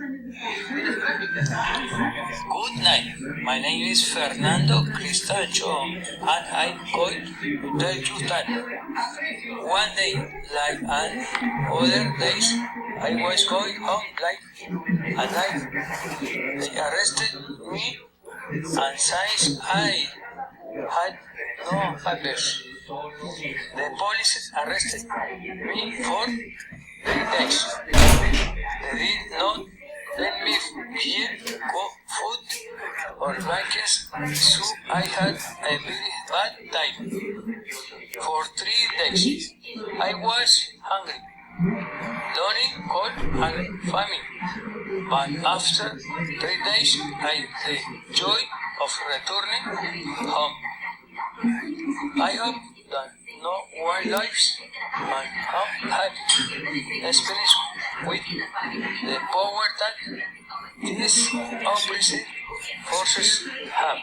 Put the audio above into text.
Good night. My name is Fernando Cristancho, and I'm going to tell you that one day, like other days, I was going home late at night. They arrested me, and since I had no papers, the police arrested me for 3 days. They did not let me get food or blankets, so I had a very bad time. For 3 days, I was hungry, lonely, cold, and famine. But after 3 days, I had the joy of returning home. I hope that no one lives and have experience with the power that these oppressive forces have.